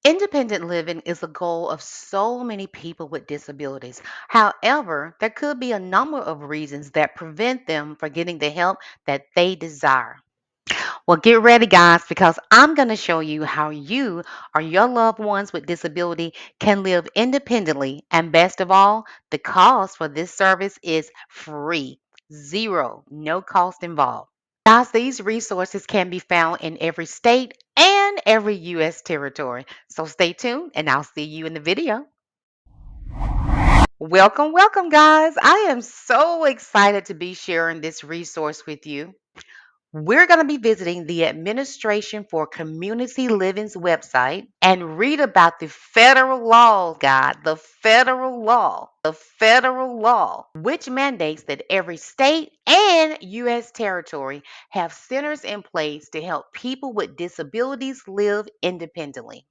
Independent living is a goal of so many people with disabilities. However, there could be a number of reasons that prevent them from getting the help that they desire. Well, get ready, guys, because I'm going to show you how you or your loved ones with disability can live independently. And best of all, the cost for this service is free, zero, no cost involved. Guys, these resources can be found in every state and every U.S. territory. So stay tuned and I'll see you in the video. Welcome, welcome, guys. I am so excited to be sharing this resource with you. We're going to be visiting the Administration for Community Living's website and read about the federal law, God, the federal law, which mandates that every state and U.S. territory have centers in place to help people with disabilities live independently.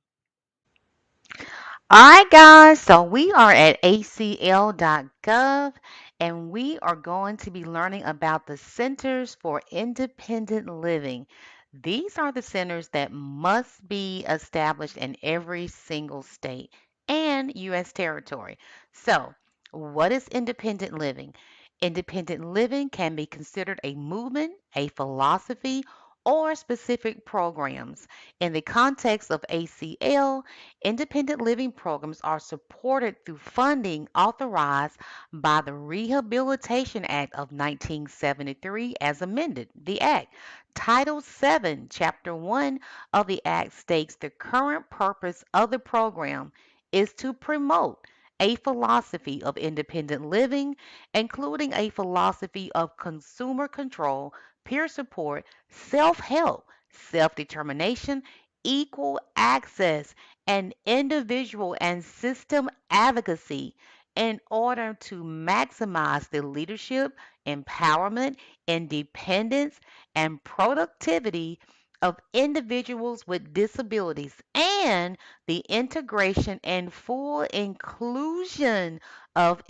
All right, guys, so we are at ACL.gov and we are going to be learning about the Centers for Independent Living. These are the centers that must be established in every single state and U.S. territory. So, what is independent living? Independent living can be considered a movement, a philosophy, or specific programs. In the context of ACL, independent living programs are supported through funding authorized by the Rehabilitation Act of 1973 as amended. The Act, Title 7, Chapter 1 of the Act states the current purpose of the program is to promote a philosophy of independent living, including a philosophy of consumer control, peer support, self help, self determination, equal access, and individual and system advocacy in order to maximize the leadership, empowerment, independence, and productivity of individuals with disabilities and the integration and full inclusion of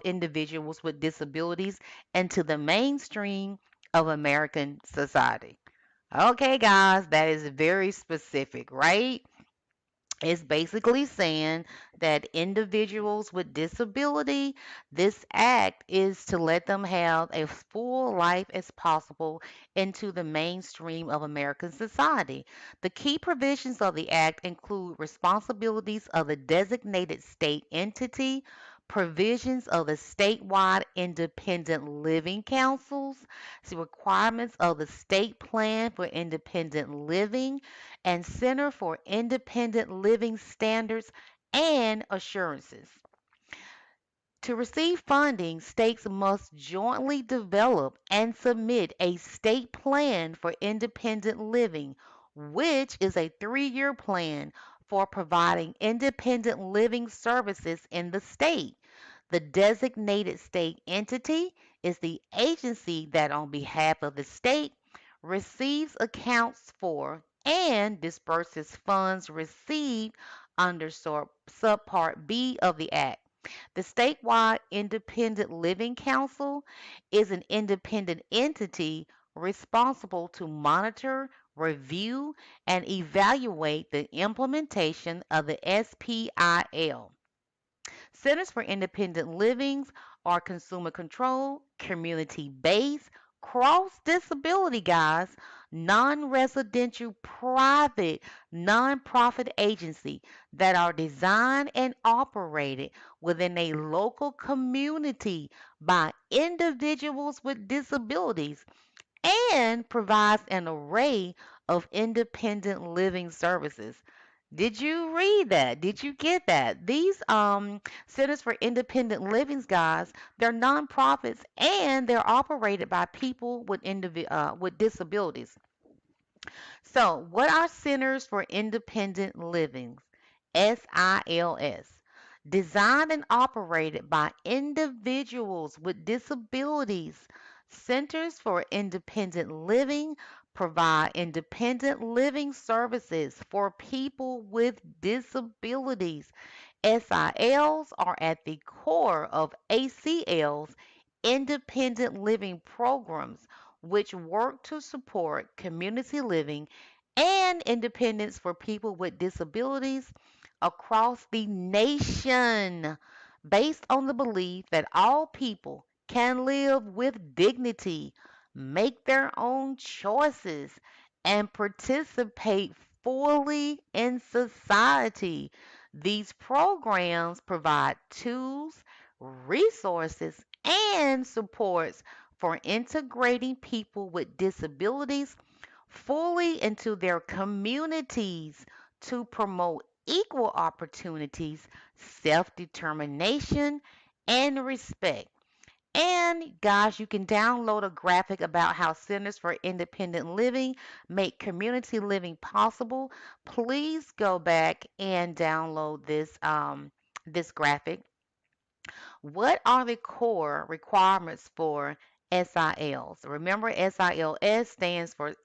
individuals with disabilities into the mainstream of American society. Okay, guys, that is very specific, right? It's basically saying that individuals with disability, this act is to let them have a full life as possible into the mainstream of American society. The key provisions of the act include responsibilities of the designated state entity, provisions of the statewide independent living councils, the requirements of the state plan for independent living, and Center for Independent Living Standards and Assurances. To receive funding, states must jointly develop and submit a state plan for independent living, which is a 3-year plan for providing independent living services in the state. The designated state entity is the agency that, on behalf of the state, receives, accounts for, and disperses funds received under Subpart B of the Act. The statewide Independent Living Council is an independent entity responsible to monitor, review, and evaluate the implementation of the SPIL. Centers for Independent Livings are consumer control, community based, cross disability, guys, non residential, private, nonprofit agency that are designed and operated within a local community by individuals with disabilities and provides an array of independent living services. Did you read that? Did you get that? These centers for independent livings, guys, they're nonprofits and they're operated by people with with disabilities. So, what are centers for independent living? SILs. Designed and operated by individuals with disabilities. Centers for Independent Living provide independent living services for people with disabilities. SILs are at the core of ACL's independent living programs, which work to support community living and independence for people with disabilities across the nation based on the belief that all people can live with dignity, make their own choices, and participate fully in society. These programs provide tools, resources, and supports for integrating people with disabilities fully into their communities to promote equal opportunities, self determination, and respect. And guys, you can download a graphic about how Centers for Independent Living make community living possible. Please go back and download this graphic. What are the core requirements for SILs? Remember, SILS stands for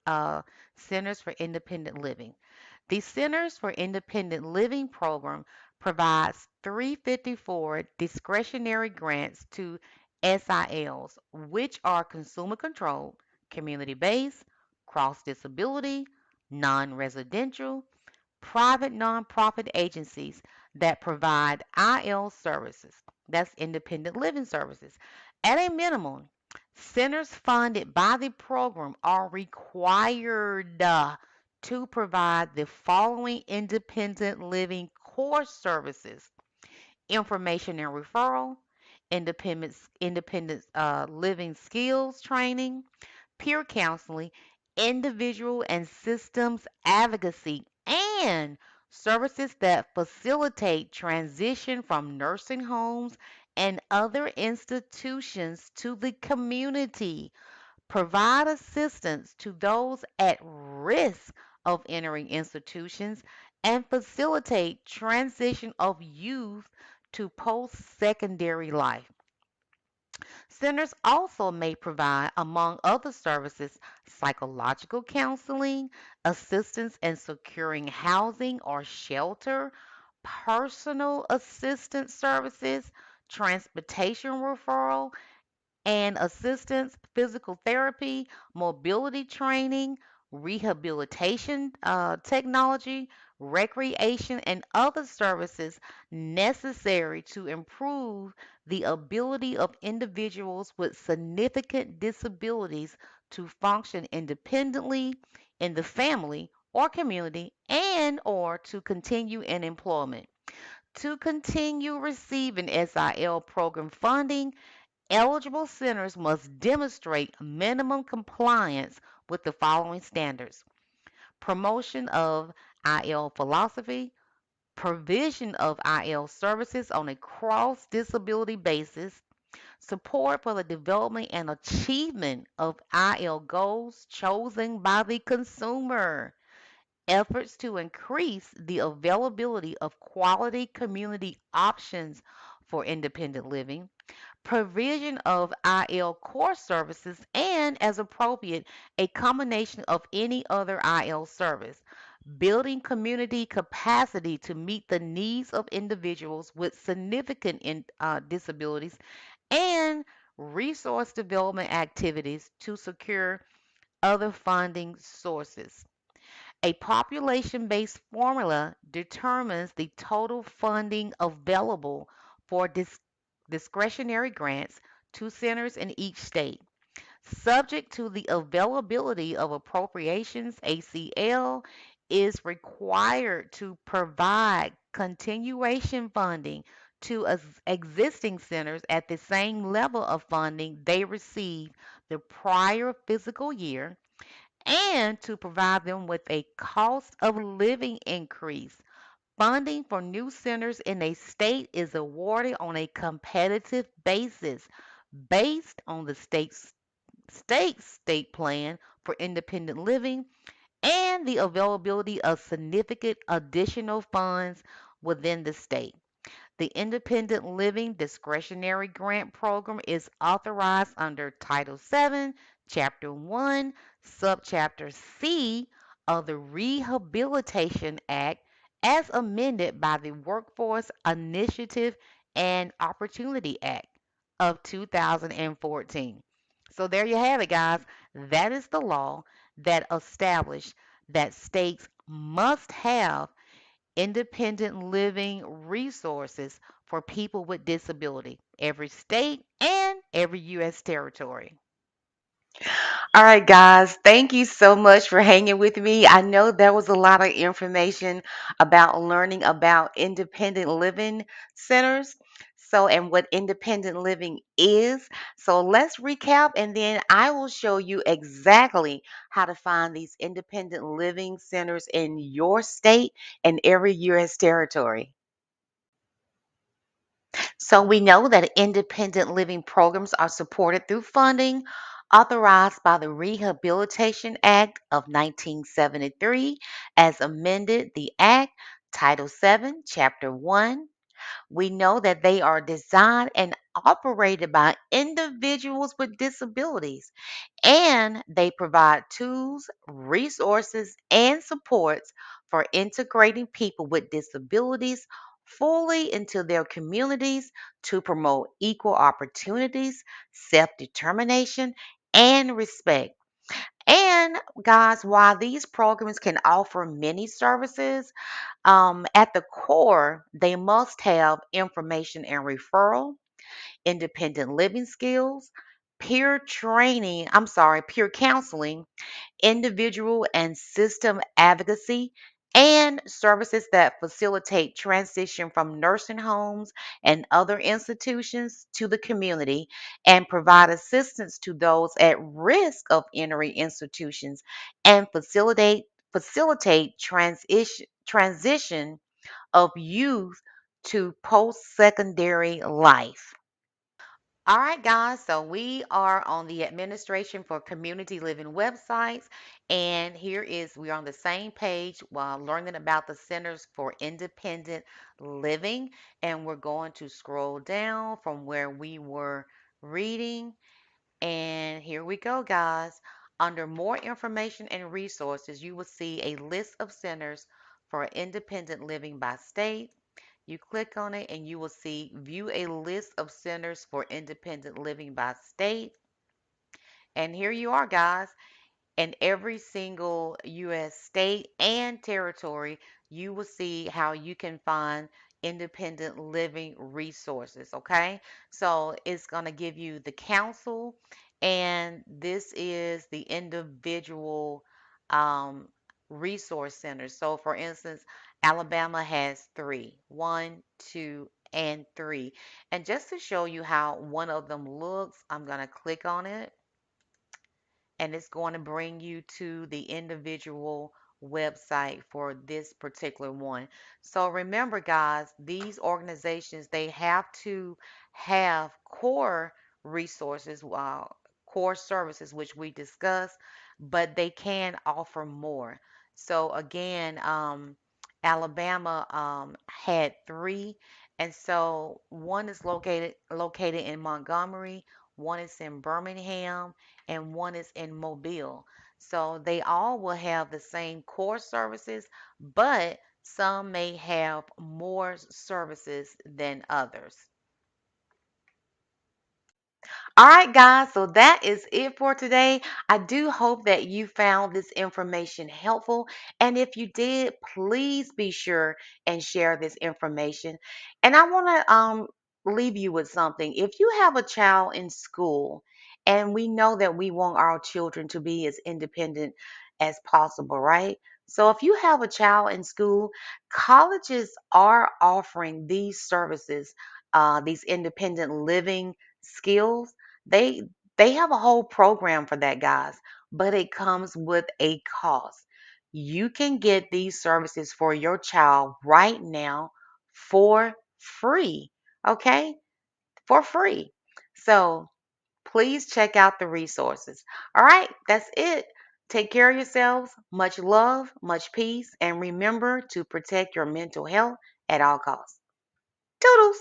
Centers for Independent Living. The Centers for Independent Living program provides 354 discretionary grants to SILs, which are consumer controlled, community based, cross disability, non residential, private nonprofit agencies that provide IL services. That's independent living services. At a minimum, centers funded by the program are required to provide the following independent living core services: information and referral, independent living skills training, peer counseling, individual and systems advocacy, and services that facilitate transition from nursing homes and other institutions to the community. Provide assistance to those at risk of entering institutions and facilitate transition of youth to post secondary life. Centers also may provide, among other services, psychological counseling, assistance in securing housing or shelter, personal assistance services, transportation referral, and assistance, physical therapy, mobility training, rehabilitation technology, recreation, and other services necessary to improve the ability of individuals with significant disabilities to function independently in the family or community and or to continue in employment. To continue receiving SIL program funding, eligible centers must demonstrate minimum compliance with the following standards: promotion of IL philosophy, provision of IL services on a cross disability basis, support for the development and achievement of IL goals chosen by the consumer, efforts to increase the availability of quality community options for independent living, provision of IL core services, and, as appropriate, a combination of any other IL service, building community capacity to meet the needs of individuals with significant disabilities, and resource development activities to secure other funding sources. A population based formula determines the total funding available for discretionary grants to centers in each state. Subject to the availability of appropriations, ACL is required to provide continuation funding to existing centers at the same level of funding they received the prior fiscal year, and to provide them with a cost of living increase. Funding for new centers in a state is awarded on a competitive basis based on the state plan for independent living and the availability of significant additional funds within the state. The Independent Living Discretionary Grant Program is authorized under Title VII, Chapter 1, Subchapter C of the Rehabilitation Act as amended by the Workforce Initiative and Opportunity Act of 2014. So there you have it, guys. That is the law that established that states must have independent living resources for people with disability, every state and every U.S. territory. All right, guys, thank you so much for hanging with me. I know there was a lot of information about learning about independent living centers. And what independent living is. So, let's recap and then I will show you exactly how to find these independent living centers in your state and every U.S. territory. So we know that independent living programs are supported through funding authorized by the Rehabilitation Act of 1973 as amended the Act, Title 7, Chapter 1. We know that they are designed and operated by individuals with disabilities and they provide tools, resources, and supports for integrating people with disabilities fully into their communities to promote equal opportunities, self determination, and respect. And guys, while these programs can offer many services, at the core, they must have information and referral, independent living skills, peer counseling, individual and system advocacy, and services that facilitate transition from nursing homes and other institutions to the community and provide assistance to those at risk of entering institutions and facilitate transition of youth to post-secondary life. All right, guys, so we are on the Administration for Community Living websites, and we're on the same page while learning about the Centers for Independent Living, and we're going to scroll down from where we were reading, and here we go, guys. Under more information and resources, you will see a list of centers for independent living by state. You click on it and you will see view a list of centers for independent living by state. And here you are, guys. In every single U.S. state and territory, you will see how you can find independent living resources. Okay, so it's going to give you the council, and this is the individual um, resource centers. So, for instance, Alabama has three: one, two, and three. And just to show you how one of them looks, I'm going to click on it and it's going to bring you to the individual website for this particular one. So remember, guys, these organizations, they have to have core resources, core services, which we discussed, but they can offer more. So again, Alabama had three, and so one is located in Montgomery, one is in Birmingham, and one is in Mobile. So they all will have the same core services, but some may have more services than others. All right, guys, so that is it for today. I do hope that you found this information helpful. And if you did, please be sure and share this information. And I want to leave you with something. If you have a child in school, and we know that we want our children to be as independent as possible, right? So if you have a child in school, colleges are offering these services, these independent living skills. They have a whole program for that, guys, but it comes with a cost. You can get these services for your child right now for free, okay? For free. So please check out the resources. All right, that's it. Take care of yourselves. Much love, much peace, and remember to protect your mental health at all costs. Toodles!